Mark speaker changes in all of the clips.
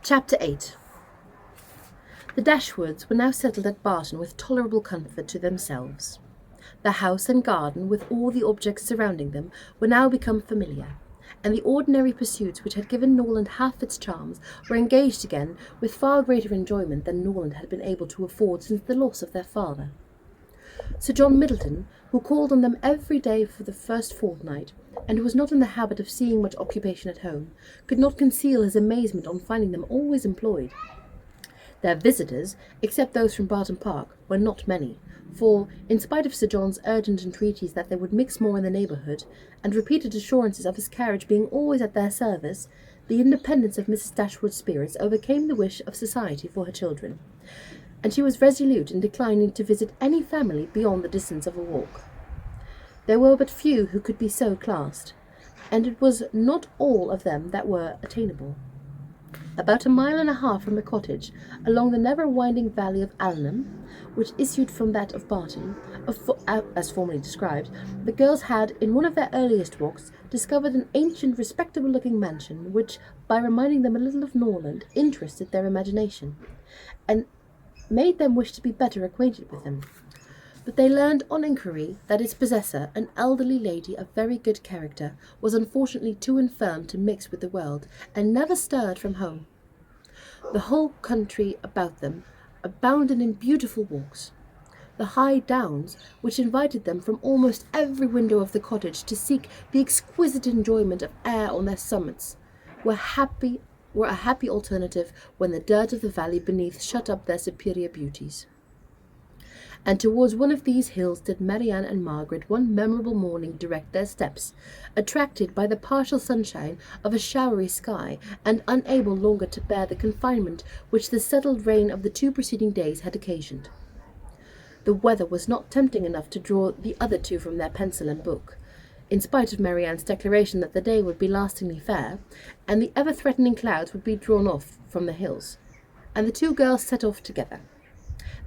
Speaker 1: Chapter 8. The Dashwoods were now settled at Barton with tolerable comfort to themselves. The house and garden, with all the objects surrounding them, were now become familiar, and the ordinary pursuits which had given Norland half its charms were engaged again with far greater enjoyment than Norland had been able to afford since the loss of their father. Sir John Middleton, who called on them every day for the first fortnight, and who was not in the habit of seeing much occupation at home, could not conceal his amazement on finding them always employed. Their visitors, except those from Barton Park, were not many, for, in spite of Sir John's urgent entreaties that they would mix more in the neighbourhood, and repeated assurances of his carriage being always at their service, the independence of Mrs. Dashwood's spirits overcame the wish of society for her children, and she was resolute in declining to visit any family beyond the distance of a walk. There were but few who could be so classed, and it was not all of them that were attainable. About 1.5 miles from the cottage, along the never-winding valley of Allenham, which issued from that of Barton, as formerly described, the girls had, in one of their earliest walks, discovered an ancient, respectable-looking mansion, which, by reminding them a little of Norland, interested their imagination, and made them wish to be better acquainted with them. But they learned on inquiry that its possessor, an elderly lady of very good character, was unfortunately too infirm to mix with the world, and never stirred from home. The whole country about them abounded in beautiful walks. The high downs, which invited them from almost every window of the cottage to seek the exquisite enjoyment of air on their summits, were a happy alternative when the dirt of the valley beneath shut up their superior beauties. And towards one of these hills did Marianne and Margaret one memorable morning direct their steps, attracted by the partial sunshine of a showery sky, and unable longer to bear the confinement which the settled rain of the 2 preceding days had occasioned. The weather was not tempting enough to draw the other two from their pencil and book, in spite of Marianne's declaration that the day would be lastingly fair, and the ever-threatening clouds would be drawn off from the hills, and the two girls set off together.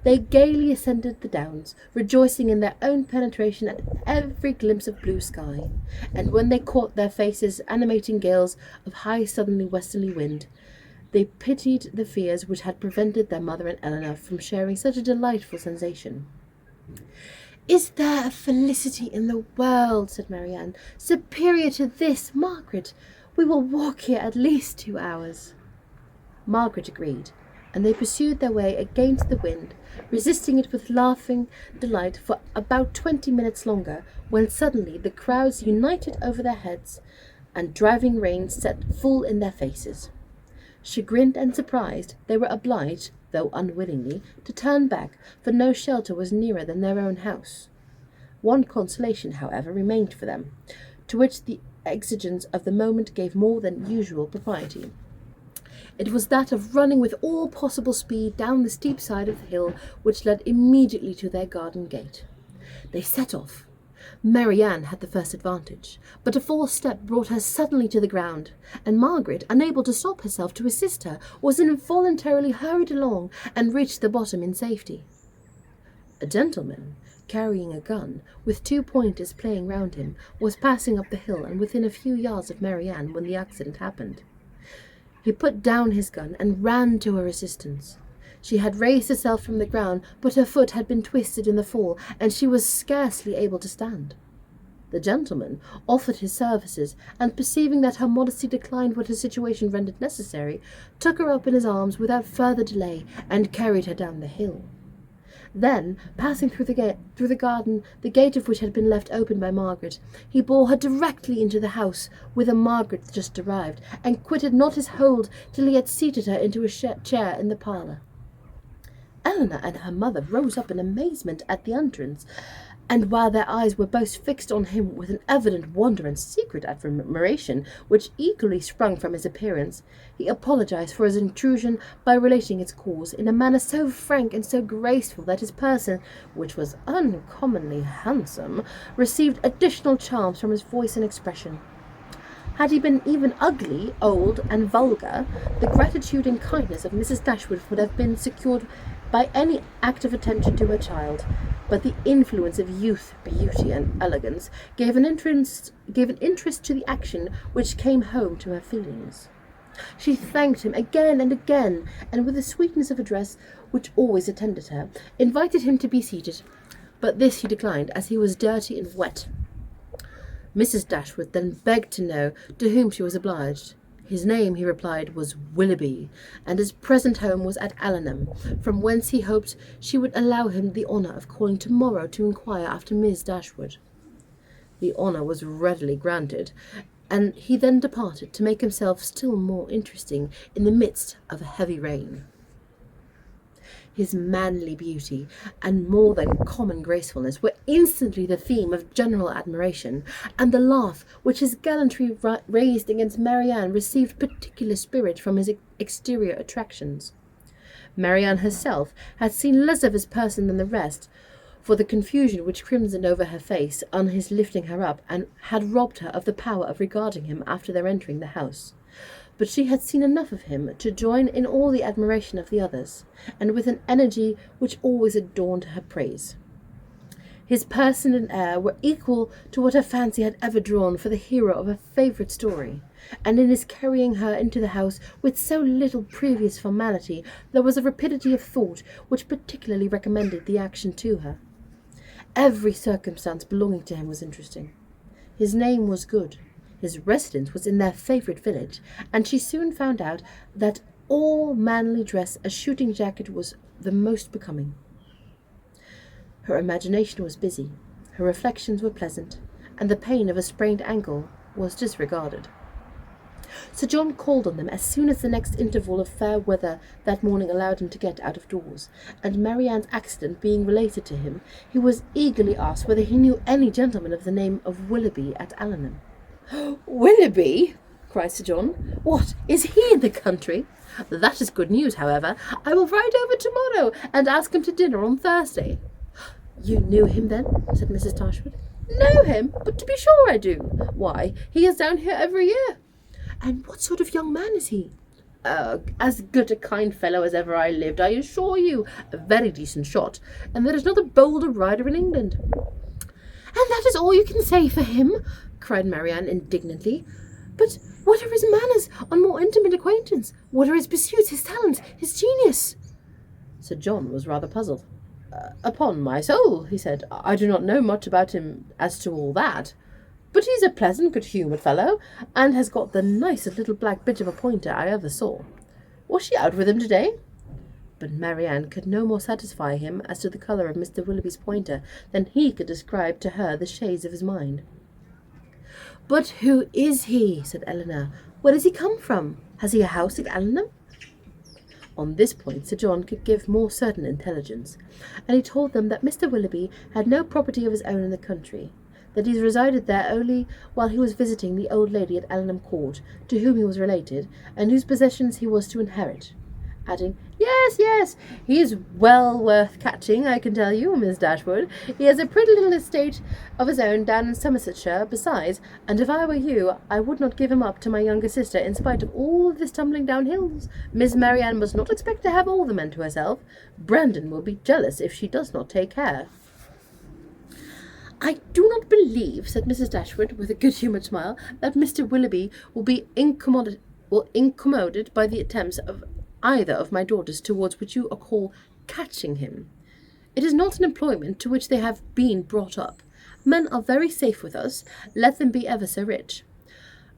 Speaker 1: They gaily ascended the downs, rejoicing in their own penetration at every glimpse of blue sky, and when they caught their faces animating gales of high southerly-westerly wind, they pitied the fears which had prevented their mother and Eleanor from sharing such a delightful sensation. "Is there a felicity in the world," said Marianne, "superior to this, Margaret? We will walk here at least 2 hours." Margaret agreed, and they pursued their way against the wind, resisting it with laughing delight for about 20 minutes longer, when suddenly the crowds united over their heads, and driving rain set full in their faces. Chagrined and surprised, they were obliged, though unwillingly, to turn back, for no shelter was nearer than their own house. One consolation, however, remained for them, to which the exigence of the moment gave more than usual propriety. It was that of running with all possible speed down the steep side of the hill which led immediately to their garden gate. They set off. Marianne had the first advantage, but a false step brought her suddenly to the ground, and Margaret, unable to stop herself to assist her, was involuntarily hurried along and reached the bottom in safety. A gentleman, carrying a gun, with 2 pointers playing round him, was passing up the hill and within a few yards of Marianne when the accident happened. He put down his gun and ran to her assistance. She had raised herself from the ground, but her foot had been twisted in the fall, and she was scarcely able to stand. The gentleman offered his services, and perceiving that her modesty declined what her situation rendered necessary, took her up in his arms without further delay, and carried her down the hill. Then, passing through the garden, the gate of which had been left open by Margaret, he bore her directly into the house, whither Margaret just arrived, and quitted not his hold till he had seated her into a chair in the parlour. Eleanor and her mother rose up in amazement at the entrance, and while their eyes were both fixed on him with an evident wonder and secret admiration, which equally sprung from his appearance, he apologized for his intrusion by relating its cause in a manner so frank and so graceful that his person, which was uncommonly handsome, received additional charms from his voice and expression. Had he been even ugly, old, and vulgar, the gratitude and kindness of Mrs. Dashwood would have been secured by any act of attention to her child, but the influence of youth, beauty, and elegance gave an interest to the action which came home to her feelings. She thanked him again and again, and with the sweetness of address which always attended her, invited him to be seated, but this he declined, as he was dirty and wet. Mrs. Dashwood then begged to know to whom she was obliged. His name, he replied, was Willoughby, and his present home was at Allenham, from whence he hoped she would allow him the honour of calling to-morrow to inquire after Miss Dashwood. The honour was readily granted, and he then departed to make himself still more interesting in the midst of a heavy rain. His manly beauty and more than common gracefulness were instantly the theme of general admiration, and the laugh which his gallantry raised against Marianne received particular spirit from his exterior attractions. Marianne herself had seen less of his person than the rest, for the confusion which crimsoned over her face on his lifting her up, and had robbed her of the power of regarding him after their entering the house. But she had seen enough of him to join in all the admiration of the others, and with an energy which always adorned her praise. His person and air were equal to what her fancy had ever drawn for the hero of a favourite story, and in his carrying her into the house with so little previous formality, there was a rapidity of thought which particularly recommended the action to her. Every circumstance belonging to him was interesting. His name was good. His residence was in their favourite village, and she soon found out that all manly dress a shooting jacket was the most becoming. Her imagination was busy, her reflections were pleasant, and the pain of a sprained ankle was disregarded. Sir John called on them as soon as the next interval of fair weather that morning allowed him to get out of doors, and Marianne's accident being related to him, he was eagerly asked whether he knew any gentleman of the name of Willoughby at Allenham. "Willoughby!" cried Sir John. "What, is he in the country? That is good news, however. I will ride over to-morrow, and ask him to dinner on Thursday." "You knew him, then?" said Mrs. Dashwood. "Know him? But to be sure I do. Why, he is down here every year." "And what sort of young man is he?" As good a kind fellow as ever I lived, I assure you. A very decent shot, and there is not a bolder rider in England." "And that is all you can say for him?" cried Marianne indignantly. "But what are his manners on more intimate acquaintance? What are his pursuits, his talents, his genius?" Sir John was rather puzzled. "Upon my soul," he said, "I do not know much about him as to all that. But he's a pleasant, good-humoured fellow, and has got the nicest little black bitch of a pointer I ever saw. Was she out with him to-day?" But Marianne could no more satisfy him as to the colour of Mr. Willoughby's pointer than he could describe to her the shades of his mind. "But who is he?" said Elinor. "Where does he come from? Has he a house at Allenham?" On this point Sir John could give more certain intelligence, and he told them that Mr. Willoughby had no property of his own in the country, that he resided there only while he was visiting the old lady at Allenham Court, to whom he was related, and whose possessions he was to inherit, adding, Yes, he is well worth catching, I can tell you, Miss Dashwood. He has a pretty little estate of his own down in Somersetshire, besides, and if I were you, I would not give him up to my younger sister, in spite of all this tumbling down hills. Miss Marianne must not expect to have all the men to herself. Brandon will be jealous if she does not take care." "I do not believe," said Mrs. Dashwood, with a good-humoured smile, "that Mr. Willoughby will be incommoded by the attempts of either of my daughters towards what you call catching him. It is not an employment to which they have been brought up. Men are very safe with us, let them be ever so rich.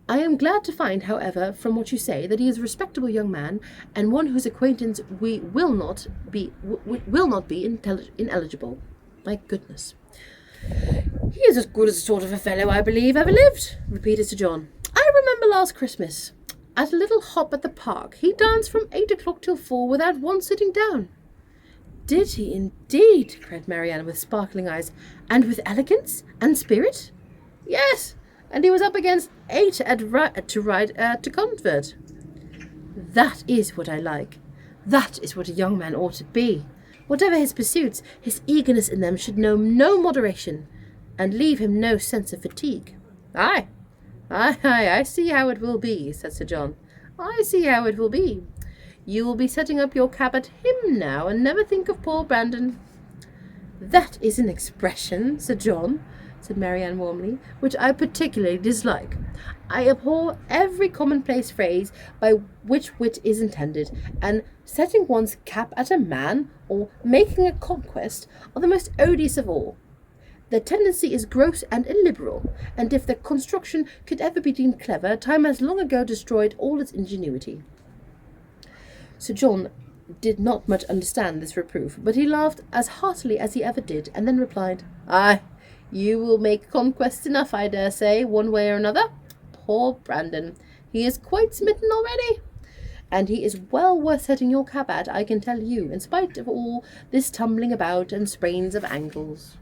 Speaker 1: I am glad to find, however, from what you say, that he is a respectable young man, and one whose acquaintance we will not be ineligible. My goodness." "He is as good as the sort of a fellow I believe ever lived," repeated Sir John. "I remember last Christmas, at a little hop at the park, he danced from 8 o'clock till 4 without once sitting down." "Did he indeed?" cried Marianne with sparkling eyes. "And with elegance and spirit?" "Yes, and he was up against 8 to ride to Convert." "That is what I like. That is what a young man ought to be. Whatever his pursuits, his eagerness in them should know no moderation, and leave him no sense of fatigue." "Aye, I see how it will be," said Sir John. "I see how it will be. You will be setting up your cap at him now, and never think of poor Brandon." "That is an expression, Sir John," said Marianne warmly, "which I particularly dislike. I abhor every commonplace phrase by which wit is intended, and setting one's cap at a man or making a conquest are the most odious of all. The tendency is gross and illiberal, and if the construction could ever be deemed clever, time has long ago destroyed all its ingenuity. Sir John did not much understand this reproof, but he laughed as heartily as he ever did, and then replied, "Ay, you will make conquests enough, I dare say, one way or another. Poor Brandon, he is quite smitten already. And he is well worth setting your cap at, I can tell you, in spite of all this tumbling about and sprains of ankles."